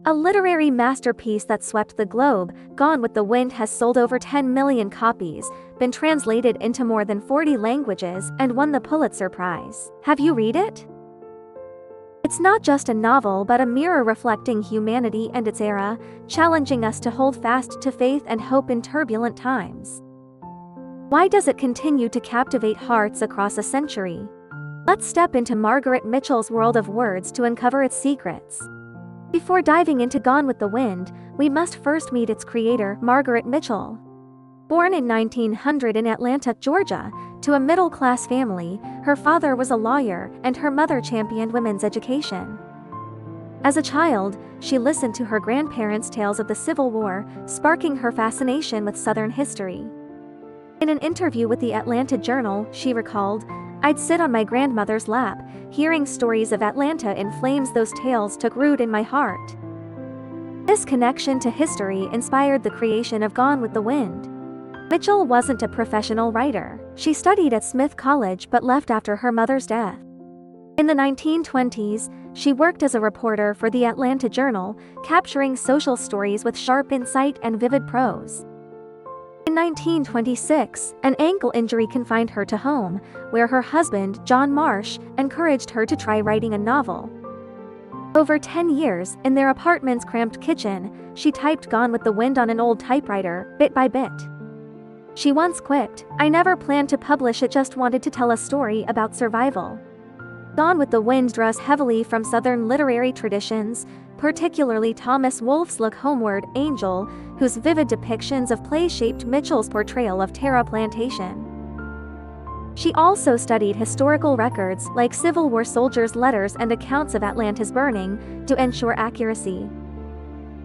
A literary masterpiece that swept the globe, Gone with the Wind has sold over 10 million copies, been translated into more than 40 languages, and won the Pulitzer Prize. Have you read it? It's not just a novel but a mirror reflecting humanity and its era, challenging us to hold fast to faith and hope in turbulent times. Why does it continue to captivate hearts across a century? Let's step into Margaret Mitchell's world of words to uncover its secrets. Before diving into Gone with the Wind, we must first meet its creator, Margaret Mitchell. Born in 1900 in Atlanta, Georgia, to a middle-class family, her father was a lawyer and her mother championed women's education. As a child, she listened to her grandparents' tales of the Civil War, sparking her fascination with Southern history. In an interview with the Atlanta Journal, she recalled, "I'd sit on my grandmother's lap, hearing stories of Atlanta in flames. Those tales took root in my heart." This connection to history inspired the creation of Gone with the Wind. Mitchell wasn't a professional writer. She studied at Smith College but left after her mother's death. In the 1920s, she worked as a reporter for the Atlanta Journal, capturing social stories with sharp insight and vivid prose. In 1926, an ankle injury confined her to home, where her husband, John Marsh, encouraged her to try writing a novel. Over 10 years, in their apartment's cramped kitchen, she typed Gone with the Wind on an old typewriter, bit by bit. She once quipped, "I never planned to publish it, just wanted to tell a story about survival." Gone with the Wind draws heavily from Southern literary traditions, particularly Thomas Wolfe's Look Homeward, Angel, whose vivid depictions of play shaped Mitchell's portrayal of plantation. She also studied historical records like Civil War soldiers' letters and accounts of Atlanta's burning to ensure accuracy.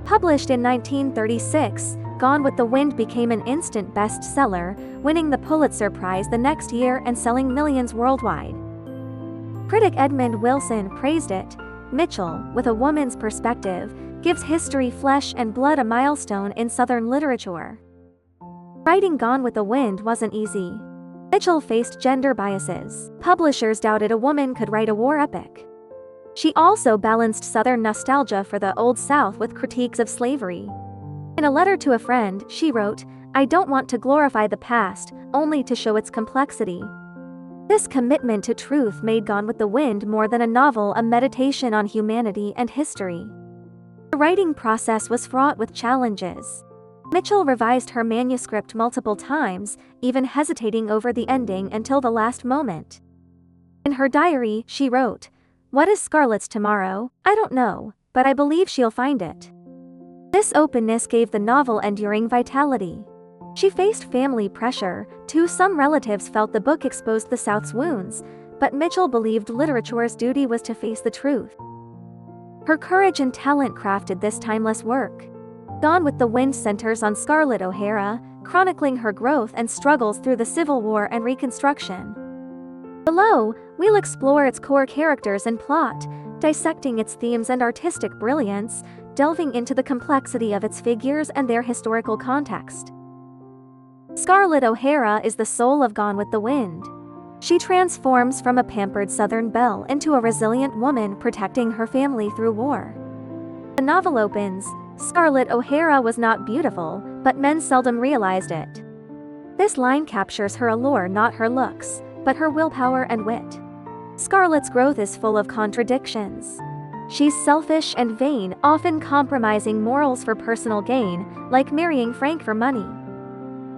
Published in 1936, Gone with the Wind became an instant bestseller, winning the Pulitzer Prize the next year and selling millions worldwide. Critic Edmund Wilson praised it. Mitchell, with a woman's perspective, gives history flesh and blood, a milestone in Southern literature. Writing Gone with the Wind wasn't easy. Mitchell faced gender biases. Publishers doubted a woman could write a war epic. She also balanced Southern nostalgia for the Old South with critiques of slavery. In a letter to a friend, she wrote, "I don't want to glorify the past, only to show its complexity." This commitment to truth made Gone with the Wind more than a novel, a meditation on humanity and history. The writing process was fraught with challenges. Mitchell revised her manuscript multiple times, even hesitating over the ending until the last moment. In her diary, she wrote, "What is Scarlett's tomorrow? I don't know, but I believe she'll find it." This openness gave the novel enduring vitality. She faced family pressure, too. Some relatives felt the book exposed the South's wounds, but Mitchell believed literature's duty was to face the truth. Her courage and talent crafted this timeless work. Gone with the Wind centers on Scarlett O'Hara, chronicling her growth and struggles through the Civil War and Reconstruction. Below, we'll explore its core characters and plot, dissecting its themes and artistic brilliance, delving into the complexity of its figures and their historical context. Scarlett O'Hara is the soul of Gone with the Wind. She transforms from a pampered Southern belle into a resilient woman protecting her family through war. The novel opens, "Scarlett O'Hara was not beautiful, but men seldom realized it." This line captures her allure, not her looks, but her willpower and wit. Scarlett's growth is full of contradictions. She's selfish and vain, often compromising morals for personal gain, like marrying Frank for money.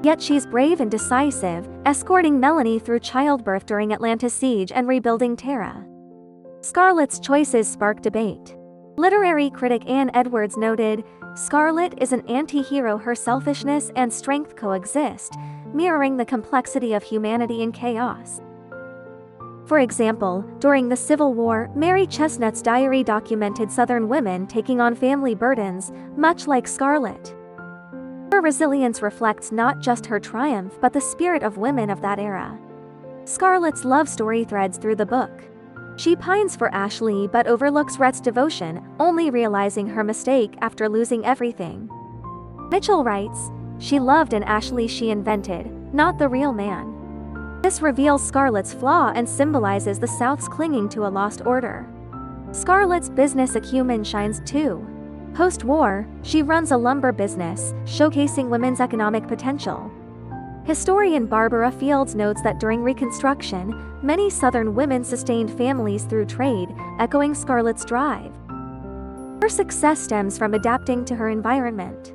Yet she's brave and decisive, escorting Melanie through childbirth during Atlanta's siege and rebuilding Tara. Scarlett's choices spark debate. Literary critic Anne Edwards noted, "Scarlett is an anti-hero. Her selfishness and strength coexist, mirroring the complexity of humanity in chaos." For example, during the Civil War, Mary Chestnut's diary documented Southern women taking on family burdens, much like Scarlett. Her resilience reflects not just her triumph but the spirit of women of that era. Scarlett's love story threads through the book. She pines for Ashley but overlooks Rhett's devotion, only realizing her mistake after losing everything. Mitchell writes, "She loved an Ashley she invented, not the real man." This reveals Scarlett's flaw and symbolizes the South's clinging to a lost order. Scarlett's business acumen shines too. Post-war, she runs a lumber business, showcasing women's economic potential. Historian Barbara Fields notes that during Reconstruction, many Southern women sustained families through trade, echoing Scarlett's drive. Her success stems from adapting to her environment.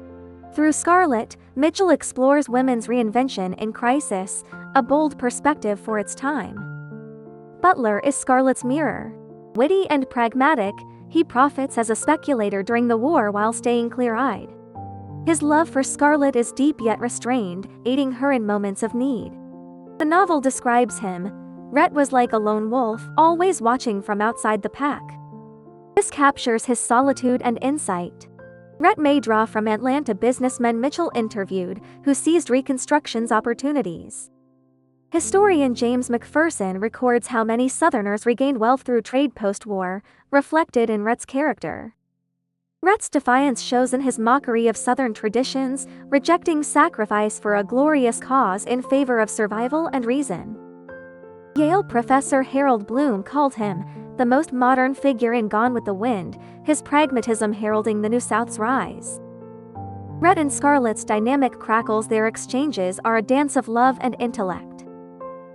Through Scarlett, Mitchell explores women's reinvention in crisis, a bold perspective for its time. Butler is Scarlett's mirror. Witty and pragmatic, he profits as a speculator during the war while staying clear-eyed. His love for Scarlett is deep yet restrained, aiding her in moments of need. The novel describes him. Rhett was like a lone wolf, always watching from outside the pack. This captures his solitude and insight. Rhett may draw from Atlanta businessmen Mitchell interviewed, who seized Reconstruction's opportunities. Historian James McPherson records how many Southerners regained wealth through trade post-war, reflected in Rhett's character. Rhett's defiance shows in his mockery of Southern traditions, rejecting sacrifice for a glorious cause in favor of survival and reason. Yale professor Harold Bloom called him the most modern figure in Gone with the Wind, his pragmatism heralding the New South's rise. Rhett and Scarlett's dynamic crackles, their exchanges are a dance of love and intellect.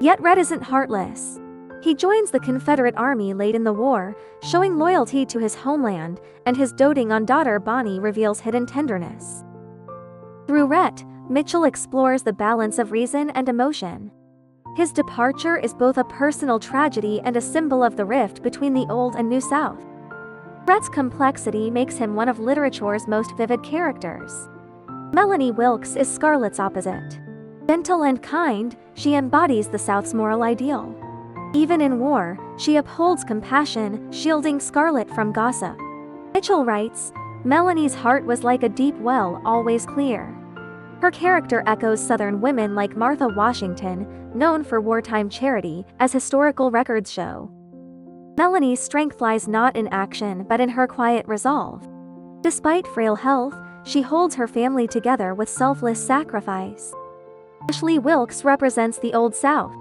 Yet Rhett isn't heartless. He joins the Confederate Army late in the war, showing loyalty to his homeland, and his doting on daughter Bonnie reveals hidden tenderness. Through Rhett, Mitchell explores the balance of reason and emotion. His departure is both a personal tragedy and a symbol of the rift between the Old and New South. Rhett's complexity makes him one of literature's most vivid characters. Melanie Wilkes is Scarlett's opposite. Gentle and kind, she embodies the South's moral ideal. Even in war, she upholds compassion, shielding Scarlett from gossip. Mitchell writes, Melanie's heart was like a deep well, always clear. Her character echoes Southern women like Martha Washington, known for wartime charity, as historical records show. Melanie's strength lies not in action but in her quiet resolve. Despite frail health, she holds her family together with selfless sacrifice. Ashley Wilkes represents the Old South.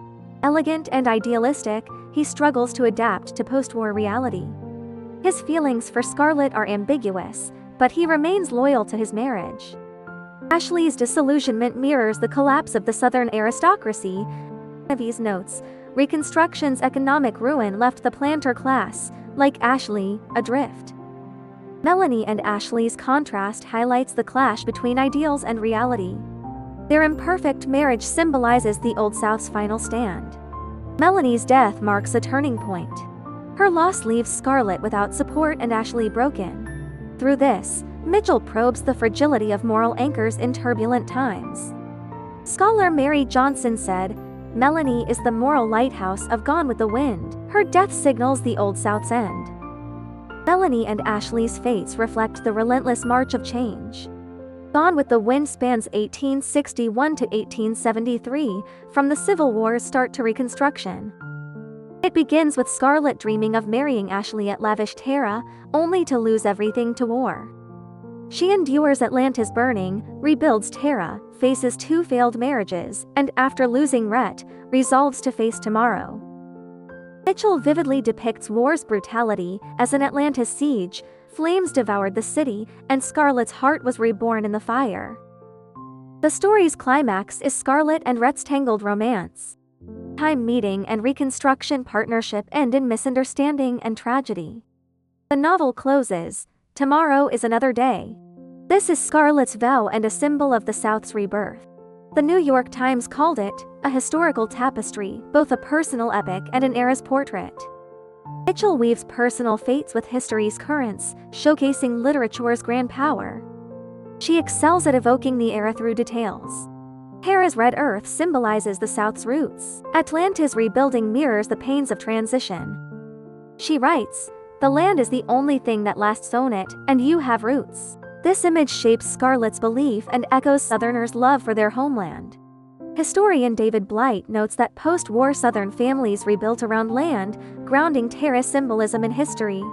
Elegant and idealistic, he struggles to adapt to post-war reality. His feelings for Scarlett are ambiguous, but he remains loyal to his marriage. Ashley's disillusionment mirrors the collapse of the Southern aristocracy. Genevieve notes, Reconstruction's economic ruin left the planter class, like Ashley, adrift. Melanie and Ashley's contrast highlights the clash between ideals and reality. Their imperfect marriage symbolizes the Old South's final stand. Melanie's death marks a turning point. Her loss leaves Scarlett without support and Ashley broken. Through this, Mitchell probes the fragility of moral anchors in turbulent times. Scholar Mary Johnson said, Melanie is the moral lighthouse of Gone with the Wind. Her death signals the Old South's end. Melanie and Ashley's fates reflect the relentless march of change. Gone with the Wind spans 1861 to 1873, from the Civil War's start to Reconstruction. It begins with Scarlett dreaming of marrying Ashley at lavish Tara, only to lose everything to war. She endures Atlanta's burning, rebuilds Tara, faces 2 failed marriages, and after losing Rhett, resolves to face tomorrow. Mitchell vividly depicts war's brutality, as in Atlanta's siege, flames devoured the city, and Scarlett's heart was reborn in the fire. The story's climax is Scarlett and Rhett's tangled romance. Time meeting and Reconstruction partnership end in misunderstanding and tragedy. The novel closes, tomorrow is another day. This is Scarlett's vow and a symbol of the South's rebirth. The New York Times called it a historical tapestry, both a personal epic and an era's portrait. Mitchell weaves personal fates with history's currents, showcasing literature's grand power. She excels at evoking the era through details. Tara's red earth symbolizes the South's roots. Atlanta's rebuilding mirrors the pains of transition. She writes, the land is the only thing that lasts on it, and you have roots. This image shapes Scarlett's belief and echoes Southerners' love for their homeland. Historian David Blight notes that post-war Southern families rebuilt around land, grounding Tara's symbolism in history.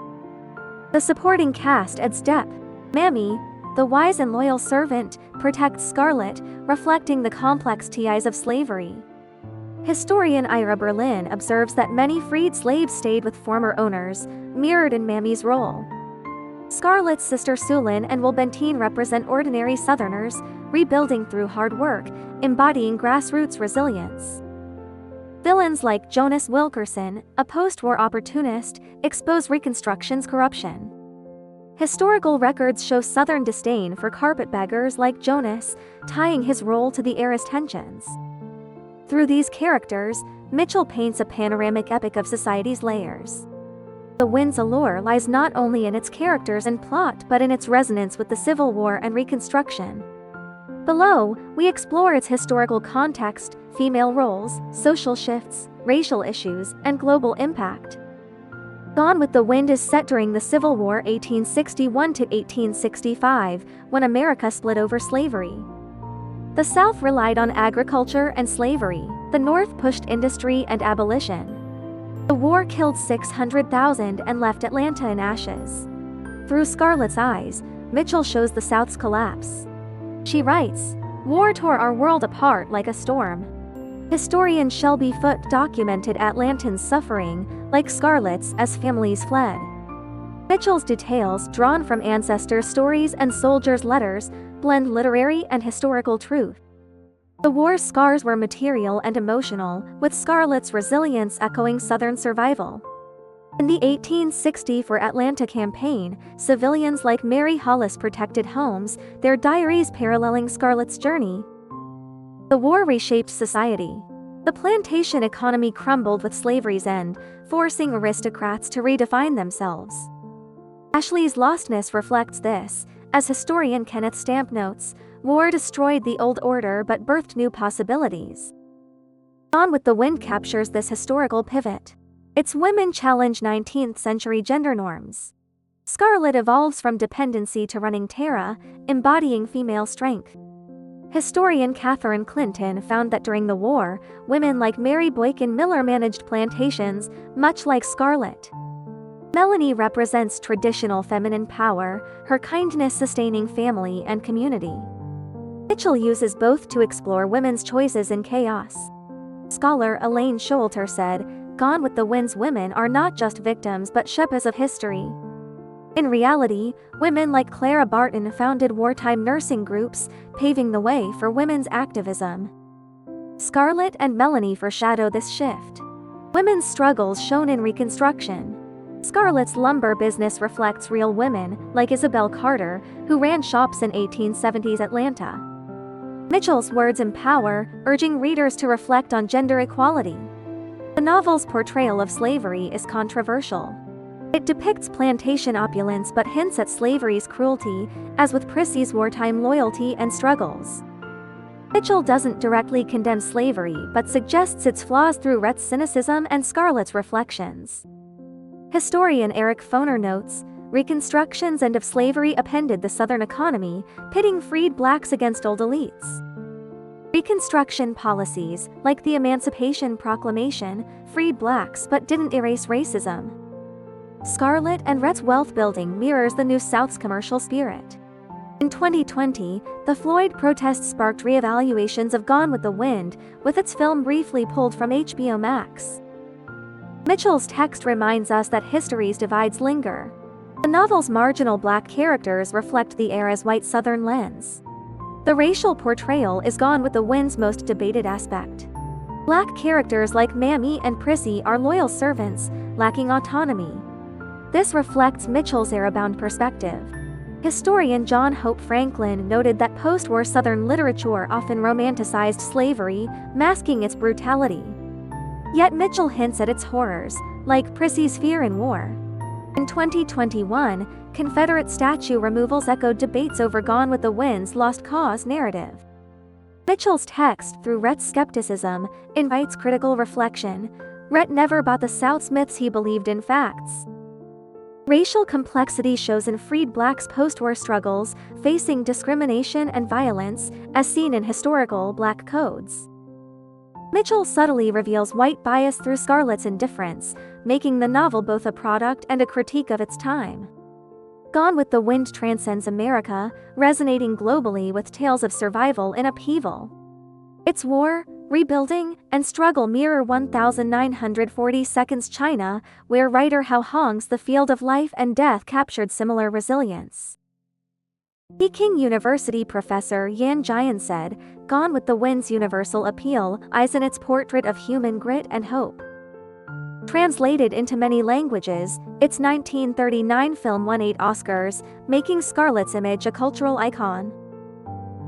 The supporting cast adds depth. Mammy, the wise and loyal servant, protects Scarlett, reflecting the complex ties of slavery. Historian Ira Berlin observes that many freed slaves stayed with former owners, mirrored in Mammy's role. Scarlett's sister Sulin and Will Benteen represent ordinary Southerners, rebuilding through hard work, embodying grassroots resilience. Villains like Jonas Wilkerson, a post-war opportunist, expose Reconstruction's corruption. Historical records show Southern disdain for carpetbaggers like Jonas, tying his role to the era's tensions. Through these characters, Mitchell paints a panoramic epic of society's layers. The Wind's allure lies not only in its characters and plot but in its resonance with the Civil War and Reconstruction. Below, we explore its historical context, female roles, social shifts, racial issues, and global impact. Gone with the Wind is set during the Civil War 1861 to 1865, when America split over slavery. The South relied on agriculture and slavery, the North pushed industry and abolition. The war killed 600,000 and left Atlanta in ashes. Through Scarlett's eyes, Mitchell shows the South's collapse. She writes, "War tore our world apart like a storm." Historian Shelby Foote documented Atlantans' suffering, like Scarlett's, as families fled. Mitchell's details, drawn from ancestor stories and soldiers' letters, blend literary and historical truth. The war's scars were material and emotional, with Scarlett's resilience echoing Southern survival. In the 1864 Atlanta campaign, civilians like Mary Hollis protected homes, their diaries paralleling Scarlett's journey. The war reshaped society. The plantation economy crumbled with slavery's end, forcing aristocrats to redefine themselves. Ashley's Lostness reflects this, as historian Kenneth Stamp notes, "War destroyed the old order but birthed new possibilities." Gone with the Wind captures this historical pivot. Its women challenge 19th-century gender norms. Scarlett evolves from dependency to running terra, embodying female strength. Historian Catherine Clinton found that during the war, women like Mary Boykin Miller managed plantations, much like Scarlett. Melanie represents traditional feminine power, her kindness sustaining family and community. Mitchell uses both to explore women's choices in chaos. Scholar Elaine Showalter said, "Gone with the Wind's women are not just victims but shepherds of history." In reality, women like Clara Barton founded wartime nursing groups, paving the way for women's activism. Scarlett and Melanie foreshadow this shift. Women's struggles shown in Reconstruction. Scarlett's lumber business reflects real women, like Isabel Carter, who ran shops in 1870s Atlanta. Mitchell's words empower, urging readers to reflect on gender equality. The novel's portrayal of slavery is controversial. It depicts plantation opulence but hints at slavery's cruelty, as with Prissy's wartime loyalty and struggles. Mitchell doesn't directly condemn slavery but suggests its flaws through Rhett's cynicism and Scarlett's reflections. Historian Eric Foner notes, Reconstruction's end of slavery upended the Southern economy, pitting freed blacks against old elites. Reconstruction policies, like the Emancipation Proclamation, freed blacks but didn't erase racism. Scarlett and Rhett's wealth building mirrors the New South's commercial spirit. In 2020, the Floyd protests sparked reevaluations of Gone with the Wind, with its film briefly pulled from HBO Max. Mitchell's text reminds us that history's divides linger. The novel's marginal black characters reflect the era's white Southern lens. The racial portrayal is Gone with the Wind's most debated aspect. Black characters like Mammy and Prissy are loyal servants, lacking autonomy. This reflects Mitchell's era-bound perspective. Historian John Hope Franklin noted that post-war Southern literature often romanticized slavery, masking its brutality. Yet Mitchell hints at its horrors, like Prissy's fear in war. In 2021, Confederate statue removals echoed debates over Gone with the Wind's lost cause narrative. Mitchell's text, through Rhett's skepticism, invites critical reflection. Rhett never bought the South's myths, he believed in facts. Racial complexity shows in freed blacks' post-war struggles, facing discrimination and violence, as seen in historical black codes. Mitchell subtly reveals white bias through Scarlett's indifference, making the novel both a product and a critique of its time. Gone with the Wind transcends America, resonating globally with tales of survival in upheaval. Its war, rebuilding, and struggle mirror 1942's China, where writer Hao Hong's The Field of Life and Death captured similar resilience. Peking University professor Yan Jian said, "Gone with the Wind's universal appeal lies in its portrait of human grit and hope." Translated into many languages, its 1939 film won 8 Oscars, making Scarlett's image a cultural icon.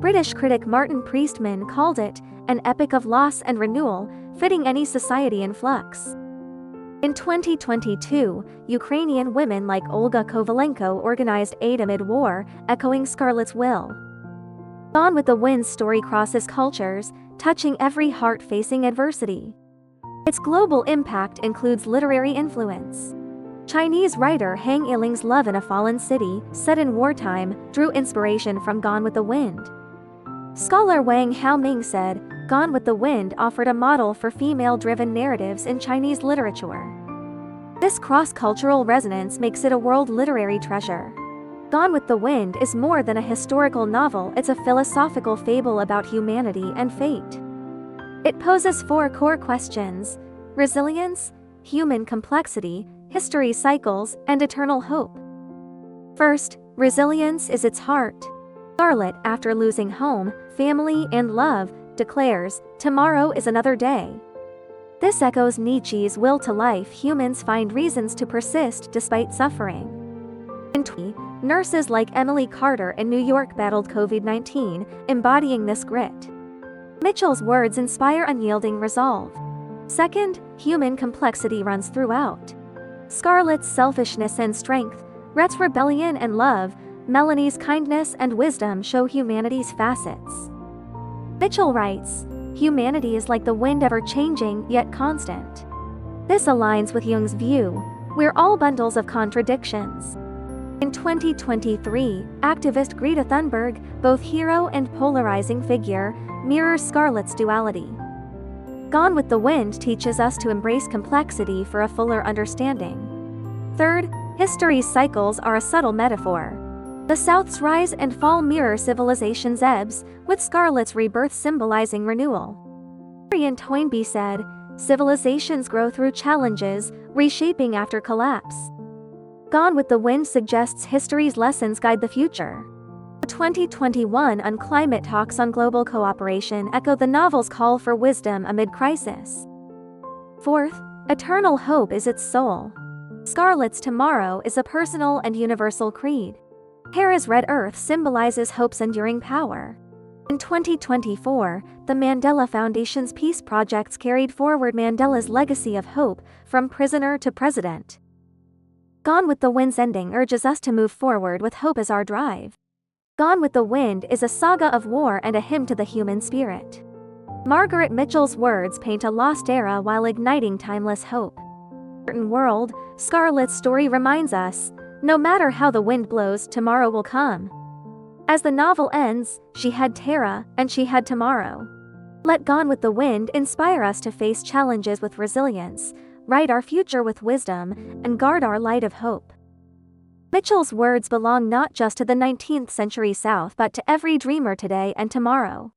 British critic Martin Priestman called it an epic of loss and renewal, fitting any society in flux. In 2022, Ukrainian women like Olga Kovalenko organized aid amid war, echoing Scarlett's will. Gone with the Wind's story crosses cultures, touching every heart facing adversity. Its global impact includes literary influence. Chinese writer Han Yiling's Love in a Fallen City, set in wartime, drew inspiration from Gone with the Wind. Scholar Wang Haoming said, "Gone with the Wind offered a model for female-driven narratives in Chinese literature." This cross-cultural resonance makes it a world literary treasure. Gone with the Wind is more than a historical novel, it's a philosophical fable about humanity and fate. It poses 4 core questions: resilience, human complexity, history cycles, and eternal hope. First, resilience is its heart. Scarlett, after losing home, family, and love, declares, "Tomorrow is another day." This echoes Nietzsche's will to life. Humans find reasons to persist despite suffering. In nurses like Emily Carter in New York battled COVID-19, embodying this grit. Mitchell's words inspire unyielding resolve. Second, human complexity runs throughout. Scarlett's selfishness and strength, Rhett's rebellion and love, Melanie's kindness and wisdom show humanity's facets. Mitchell writes, "Humanity is like the wind, ever-changing yet constant." This aligns with Jung's view, "We're all bundles of contradictions." In 2023, activist Greta Thunberg, both hero and polarizing figure, mirrors Scarlett's duality. Gone with the Wind teaches us to embrace complexity for a fuller understanding. Third, history's cycles are a subtle metaphor. The South's rise and fall mirror civilization's ebbs, with Scarlett's rebirth symbolizing renewal. Marion Toynbee said, "Civilizations grow through challenges, reshaping after collapse." Gone with the Wind suggests history's lessons guide the future. The 2021 on climate talks on global cooperation echo the novel's call for wisdom amid crisis. Fourth, eternal hope is its soul. Scarlett's tomorrow is a personal and universal creed. Hera's red earth symbolizes hope's enduring power. In 2024, the Mandela Foundation's peace projects carried forward Mandela's legacy of hope, from prisoner to president. Gone with the Wind's ending urges us to move forward with hope as our drive. Gone with the Wind is a saga of war and a hymn to the human spirit. Margaret Mitchell's words paint a lost era while igniting timeless hope. In World, Scarlett's story reminds us, no matter how the wind blows, tomorrow will come. As the novel ends, she had Tara, and she had tomorrow. Let Gone with the Wind inspire us to face challenges with resilience, write our future with wisdom, and guard our light of hope. Mitchell's words belong not just to the 19th century South but to every dreamer today and tomorrow.